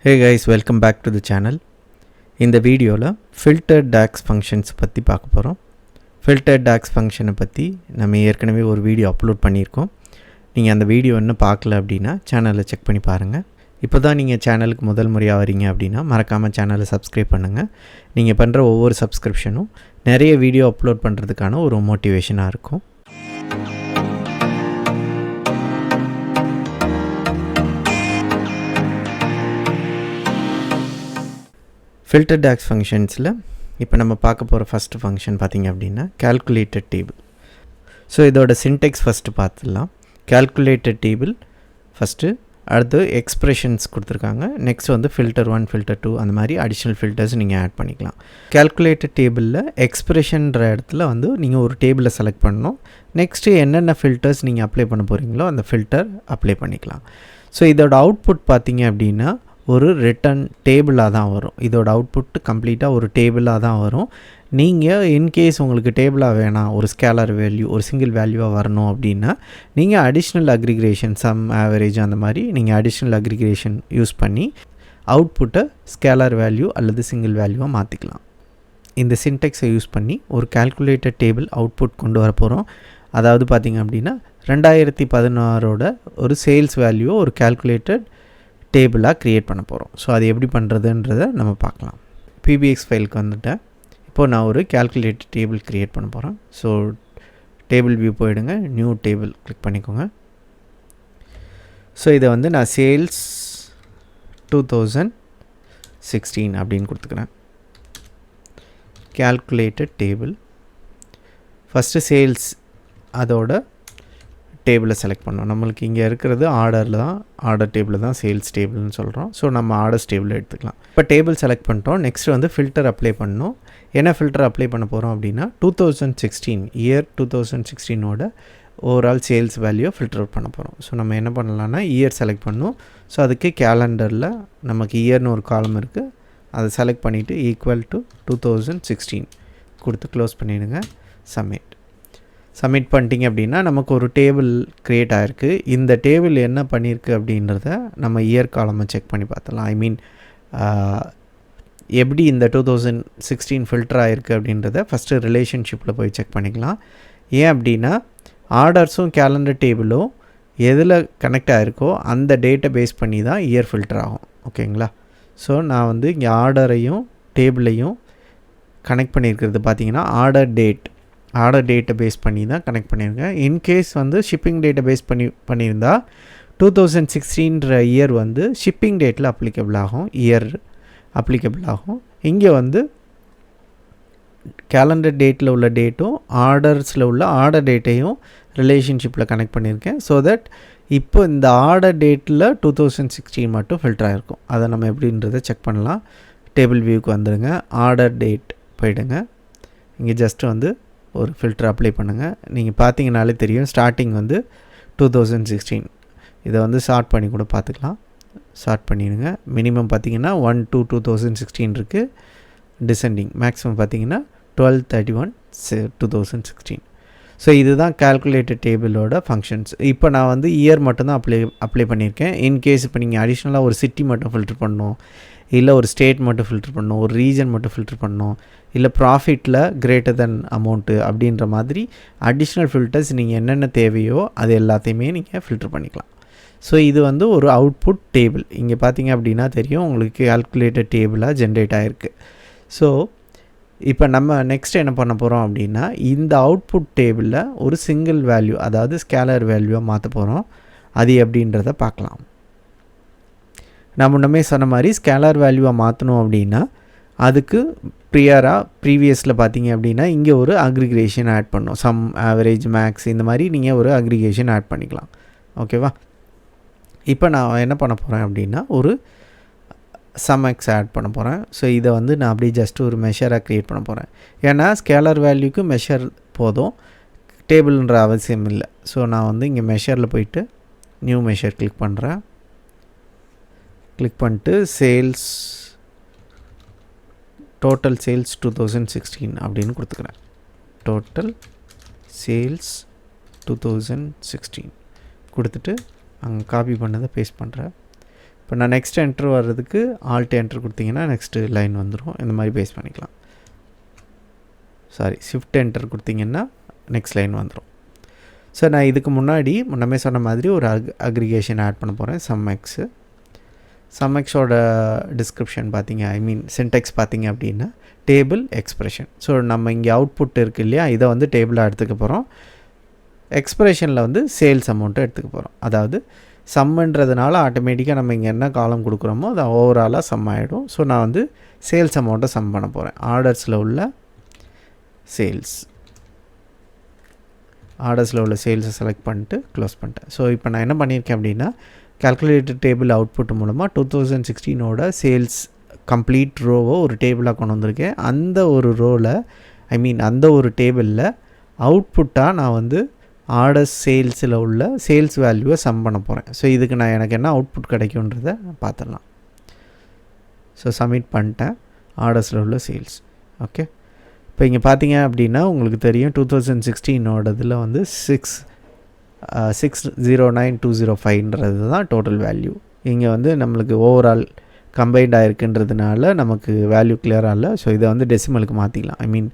Hey guys, welcome back to the channel. இந்த வீடியோவில் filtered DAX functions பற்றி பார்க்க போகிறோம். filtered DAX ஃபங்க்ஷனை பற்றி நம்ம ஏற்கனவே ஒரு வீடியோ அப்லோட் பண்ணியிருக்கோம். நீங்கள் அந்த வீடியோ இன்னும் பார்க்கல அப்படின்னா சேனலில் செக் பண்ணி பாருங்கள். இப்போ தான் நீங்கள் சேனலுக்கு முதல் முறையாக வரீங்க அப்படின்னா மறக்காமல் சேனலை சப்ஸ்கிரைப் பண்ணுங்கள். நீங்கள் பண்ணுற ஒவ்வொரு சப்ஸ்கிரிப்ஷனும் நிறைய வீடியோ அப்லோட் பண்ணுறதுக்கான ஒரு மோட்டிவேஷனாக இருக்கும். filtered DAX ஃபங்க்ஷன்ஸில் இப்போ நம்ம பார்க்க போகிற ஃபஸ்ட்டு ஃபங்க்ஷன் பார்த்திங்க அப்படின்னா calculated table. ஸோ இதோட சின்டெக்ஸ் ஃபஸ்ட்டு பார்த்துடலாம். calculated table ஃபஸ்ட்டு, அடுத்து எக்ஸ்ப்ரெஷன்ஸ் கொடுத்துருக்காங்க, நெக்ஸ்ட் வந்து ஃபில்டர் 1 ஃபில்டர் 2 அந்த மாதிரி அடிஷ்னல் ஃபில்டர்ஸ் நீங்கள் ஆட் பண்ணிக்கலாம். calculated டேபிளில் எக்ஸ்ப்ரெஷன்ற இடத்துல வந்து நீங்கள் ஒரு டேபிளை செலக்ட் பண்ணணும். நெக்ஸ்ட்டு என்னென்ன ஃபில்டர்ஸ் நீங்கள் அப்ளை பண்ண போகிறீங்களோ அந்த ஃபில்டர் அப்ளை பண்ணிக்கலாம். ஸோ இதோட அவுட்புட் பார்த்திங்க அப்படின்னா ஒரு ரிட்டன் டேபிளாக தான் வரும். இதோட அவுட்புட் கம்ப்ளீட்டாக ஒரு டேபிளாக தான் வரும். நீங்கள் இன்கேஸ் உங்களுக்கு டேபிளாக வேணாம், ஒரு ஸ்கேலர் வேல்யூ ஒரு சிங்கிள் வேல்யூவாக வரணும் அப்படின்னா நீங்கள் அடிஷ்னல் அக்ரிகேஷன் சம் ஆவரேஜ் அந்த மாதிரி நீங்கள் அடிஷ்னல் அக்ரிகேஷன் யூஸ் பண்ணி அவுட்புட்டை ஸ்கேலர் வேல்யூ அல்லது சிங்கிள் வேல்யூவாக மாற்றிக்கலாம். இந்த சின்டெக்ஸை யூஸ் பண்ணி ஒரு கால்குலேட்டட் டேபிள் அவுட்புட் கொண்டு வர போகிறோம். அதாவது பார்த்திங்க அப்படின்னா 2016 ஒரு சேல்ஸ் வேல்யூவை ஒரு கால்குலேட்டட் டேபிளாக க்ரியேட் பண்ண போகிறோம். ஸோ அது எப்படி பண்ணுறதுன்றதை நம்ம பார்க்கலாம். PBX ஃபைலுக்கு வந்துட்டேன். இப்போது நான் ஒரு கால்குலேட்டட் டேபிள் க்ரியேட் பண்ண போகிறேன். ஸோ டேபிள் வியூ போயிடுங்க, நியூ டேபிள் கிளிக் பண்ணிக்கோங்க. ஸோ இதை வந்து நான் சேல்ஸ் 2016 அப்படின்னு கொடுத்துக்கிறேன். கால்குலேட்டட் டேபிள் ஃபஸ்ட்டு சேல்ஸ் அதோட டேபிளை செலக்ட் பண்ணோம். நம்மளுக்கு இங்கே இருக்கிறது ஆர்டரில் தான், ஆர்டர் டேபிளில் தான் சேல்ஸ் டேபிள்னு சொல்கிறோம். ஸோ நம்ம ஆர்டர்ஸ் டேபிள் எடுத்துக்கலாம். இப்போ டேபிள் செலக்ட் பண்ணிட்டோம். நெக்ஸ்ட் வந்து ஃபில்டர் அப்ளை பண்ணணும். என்ன ஃபில்டர் அப்ளை பண்ண போகிறோம் அப்படின்னா 2016 இயர் 2016ஓட overall sales value filter out பண்ண போகிறோம். ஸோ நம்ம என்ன பண்ணலான்னா இயர் செலக்ட் பண்ணணும். ஸோ அதுக்கு கேலண்டரில் நமக்கு இயர்னு ஒரு காலம் இருக்குது, அதை செலக்ட் பண்ணிவிட்டு ஈக்குவல் டு 2016 கொடுத்து க்ளோஸ் பண்ணிவிடுங்க. சப்மிட் பண்ணிட்டீங்க அப்படின்னா நமக்கு ஒரு டேபிள் க்ரியேட் ஆகிருக்கு. இந்த டேபிள் என்ன பண்ணியிருக்கு அப்படின்றத நம்ம இயர் காலமை செக் பண்ணி பார்த்துலாம். ஐ மீன் எப்படி இந்த 2016 ஃபில்டர் ஆகிருக்கு அப்படின்றத ஃபஸ்ட்டு ரிலேஷன்ஷிப்பில் போய் செக் பண்ணிக்கலாம். ஏன் அப்படின்னா ஆர்டர்ஸும் கேலண்டர் டேபிளும் எதில் கனெக்ட் ஆகிருக்கோ அந்த டேட்டை பேஸ் பண்ணி தான் இயர் ஃபில்டர் ஆகும். ஓகேங்களா? ஸோ நான் வந்து இங்கே ஆர்டரையும் டேபிளையும் கனெக்ட் பண்ணியிருக்கிறது பார்த்திங்கன்னா ஆர்டர் டேட்டை பேஸ் பண்ணி தான் கனெக்ட் பண்ணியிருக்கேன். இன்கேஸ் வந்து ஷிப்பிங் டேட்டை பேஸ் பண்ணியிருந்தா 2016 இயர் வந்து ஷிப்பிங் டேட்டில் அப்ளிகபிள் ஆகும், இயர் அப்ளிகபிள் ஆகும். இங்கே வந்து கேலண்டர் டேட்டில் உள்ள டேட்டும் ஆர்டர்ஸில் உள்ள ஆர்டர் டேட்டையும் ரிலேஷன்ஷிப்பில் கனெக்ட் பண்ணியிருக்கேன். ஸோ தட் இப்போ இந்த ஆர்டர் டேட்டில் 2016 மட்டும் ஃபில்டர் ஆகிருக்கும். அதை நம்ம எப்படின்றத செக் பண்ணலாம். டேபிள் வியூக்கு வந்துடுங்க, ஆர்டர் டேட் போயிடுங்க. இங்கே ஜஸ்ட்டு வந்து ஒரு ஃபில்டர் அப்ளை பண்ணுங்கள். நீங்கள் பார்த்தீங்கனாலே தெரியும் ஸ்டார்டிங் வந்து 2016. இதை வந்து ஷார்ட் பண்ணி கூட பார்த்துக்கலாம். ஷார்ட் பண்ணிடுங்க. மினிமம் பார்த்தீங்கன்னா 1 to 2016 இருக்குது. டிசெண்டிங் மேக்ஸிமம் பார்த்தீங்கன்னா 12/31/2016. ஸோ இதுதான் கால்குலேட்டட் டேபிளோட ஃபங்க்ஷன்ஸ். இப்போ நான் வந்து இயர் மட்டும்தான் அப்ளை பண்ணியிருக்கேன். இன்கேஸ் இப்போ நீங்கள் அடிஷ்னலாக ஒரு சிட்டி மட்டும் ஃபில்டர் பண்ணணும், இல்லை ஒரு ஸ்டேட் மட்டும் ஃபில்டர் பண்ணணும், ஒரு ரீஜன் மட்டும் ஃபில்டர் பண்ணணும், இல்லை ப்ராஃபிட்டில் கிரேட்டர் தென் அமௌண்ட்டு அப்படின்ற மாதிரி அடிஷ்னல் ஃபில்டர்ஸ் நீங்கள் என்னென்ன தேவையோ அது எல்லாத்தையுமே நீங்கள் ஃபில்டர் பண்ணிக்கலாம். ஸோ இது வந்து ஒரு அவுட்புட் டேபிள். இங்கே பார்த்தீங்க அப்படின்னா தெரியும் உங்களுக்கு கால்குலேட்டட் டேபிளாக ஜென்ரேட் ஆகிருக்கு. ஸோ இப்போ நம்ம நெக்ஸ்ட் என்ன பண்ண போகிறோம் அப்படின்னா இந்த அவுட்புட் டேபிளில் ஒரு சிங்கிள் வேல்யூ அதாவது ஸ்கேலர் வேல்யூவாக மாற்ற போகிறோம். அது எப்படின்றத பார்க்கலாம். நான் முன்னமே சொன்ன மாதிரி ஸ்கேலர் வேல்யூவாக மாற்றணும் அப்படின்னா அதுக்கு ப்ரீவியஸில் பார்த்தீங்க அப்படின்னா இங்கே ஒரு அக்ரிகேஷன் ஆட் பண்ணணும். சம் ஆவரேஜ் மேக்ஸ் இந்த மாதிரி நீங்கள் ஒரு அக்ரிகேஷன் ஆட் பண்ணிக்கலாம். ஓகேவா? இப்போ நான் என்ன பண்ண போகிறேன் அப்படின்னா ஒரு சம் எக்ஸ் ஆட் பண்ண போகிறேன். ஸோ இதை வந்து நான் அப்படியே ஜஸ்ட் ஒரு மெஷராக க்ரியேட் பண்ண போகிறேன். ஏன்னா ஸ்கேலர் வேல்யூக்கு மெஷர் போதும், டேபிள்ன்ற அவசியம் இல்லை. ஸோ நான் வந்து இங்கே மெஷரில் போயிட்டு நியூ மெஷர் கிளிக் பண்ணுறேன். கிளிக் பண்ணிட்டு சேல்ஸ் டோட்டல் சேல்ஸ் 2016 அப்படின்னு கொடுத்துக்கிறேன். டோட்டல் சேல்ஸ் 2016 கொடுத்துட்டு அங்கே காப்பி பண்ணதை பேஸ்ட் பண்ணுறேன். இப்போ நான் நெக்ஸ்ட் என்ட்ரு வர்றதுக்கு ஆல்ட் என்ட்ரு கொடுத்தீங்கன்னா நெக்ஸ்ட்டு லைன் வந்துடும். இந்த மாதிரி பேஸ் பண்ணிக்கலாம். ஷிஃப்ட் என்டர் கொடுத்தீங்கன்னா நெக்ஸ்ட் லைன் வந்துடும். ஸோ நான் இதுக்கு முன்னமே சொன்ன மாதிரி ஒரு அக்ரிகேஷன் ஆட் பண்ண போகிறேன். சம்எக்ஸோட டிஸ்கிரிப்ஷன் சின்டெக்ஸ் பார்த்தீங்க அப்படின்னா டேபிள் எக்ஸ்பிரஷன். ஸோ நம்ம இங்கே அவுட்புட் இருக்குது இல்லையா, இதை வந்து டேபிளாக எடுத்துக்க போகிறோம். எக்ஸ்பிரஷனில் வந்து சேல்ஸ் அமௌண்ட்டை எடுத்துக்க போகிறோம். அதாவது சம்ன்றதுனால ஆட்டோமேட்டிக்காக நம்ம இங்கே என்ன காலம் கொடுக்குறோமோ அது ஓவராலாக சம் ஆகிடும். ஸோ நான் வந்து சேல்ஸ் அமௌண்ட்டை சம் பண்ண போகிறேன். ஆர்டர்ஸில் உள்ள சேல்ஸை செலக்ட் பண்ணிட்டு க்ளோஸ் பண்ணிட்டேன். ஸோ இப்போ நான் என்ன பண்ணியிருக்கேன் அப்படின்னா கால்குலேட்டட் டேபிள் அவுட்புட் மூலமாக 2016ஓட சேல்ஸ் கம்ப்ளீட் ரோவை ஒரு டேபிளாக கொண்டு வந்திருக்கேன். அந்த ஒரு ரோவில் அந்த ஒரு டேபிளில் அவுட்புட்டாக நான் வந்து ஆர்டர்ஸ் சேல்ஸில் உள்ள சேல்ஸ் வேல்யூவை சம் பண்ண போகிறேன். ஸோ இதுக்கு எனக்கு என்ன அவுட்புட் கிடைக்குன்றதை பார்த்துடலாம். ஸோ சப்மிட் பண்ணிட்டேன். ஆர்டர்ஸில் உள்ள சேல்ஸ். ஓகே, இப்போ இங்கே பார்த்தீங்க அப்படின்னா உங்களுக்கு தெரியும் 2016ஓடதில் வந்து 609205 தான் டோட்டல் வேல்யூ. இங்கே வந்து நம்மளுக்கு ஓவரால் கம்பைன்ட் ஆகிருக்குன்றதுனால நமக்கு வேல்யூ கிளியராக இல்லை. ஸோ இதை வந்து டெசிமலுக்கு மாற்றிக்கலாம்.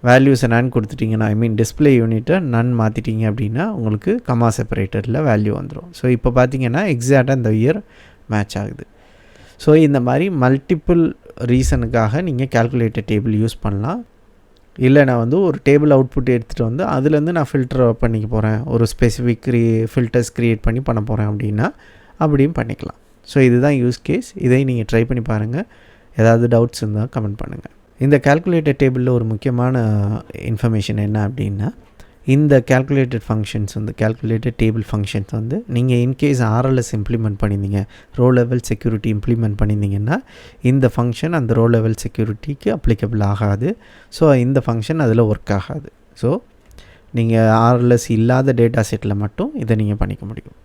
வேல்யூஸை நன் கொடுத்துட்டிங்கன்னா டிஸ்பிளே யூனிட்டை நன் மாற்றிட்டிங்க அப்படின்னா உங்களுக்கு கமா செப்பரேட்டரில் வேல்யூ வந்துடும். ஸோ இப்போ பார்த்தீங்கன்னா எக்ஸாக்டாக இந்த இயர் மேட்ச் ஆகுது. ஸோ இந்த மாதிரி மல்டிப்புள் ரீசனுக்காக நீங்கள் கால்குலேட்டர் டேபிள் யூஸ் பண்ணலாம். இல்லை நான் வந்து ஒரு டேபிள் அவுட்புட் எடுத்துகிட்டு வந்து அதுலேருந்து நான் ஃபில்டர் பண்ணிக்க போகிறேன், ஒரு ஸ்பெசிஃபிக் ஃபில்டர்ஸ் க்ரியேட் பண்ணி போகிறேன் அப்படின்னா அப்படியும் பண்ணிக்கலாம். ஸோ இதுதான் யூஸ் கேஸ். இதை நீங்கள் ட்ரை பண்ணி பாருங்கள். ஏதாவது டவுட்ஸ் இருந்தால் கமெண்ட் பண்ணுங்கள். இந்த கால்குலேட்டர் டேபிளில் ஒரு முக்கியமான இன்ஃபர்மேஷன் என்ன அப்படின்னா, இந்த கால்குலேட்டட் ஃபங்க்ஷன்ஸ் வந்து கால்குலேட்டட் டேபிள் ஃபங்க்ஷன்ஸ் வந்து நீங்கள் இன்கேஸ் RLS இம்ப்ளிமெண்ட் பண்ணியிருந்தீங்க, ரோ லெவல் செக்யூரிட்டி இம்ப்ளிமெண்ட் பண்ணியிருந்தீங்கன்னா இந்த ஃபங்க்ஷன் அந்த ரோ லெவல் செக்யூரிட்டிக்கு அப்ளிகபிள் ஆகாது. ஸோ இந்த ஃபங்க்ஷன் அதில் ஒர்க் ஆகாது. ஸோ நீங்கள் RLS இல்லாத டேட்டா செட்டில் மட்டும் இதை நீங்கள் பண்ணிக்க முடியும்.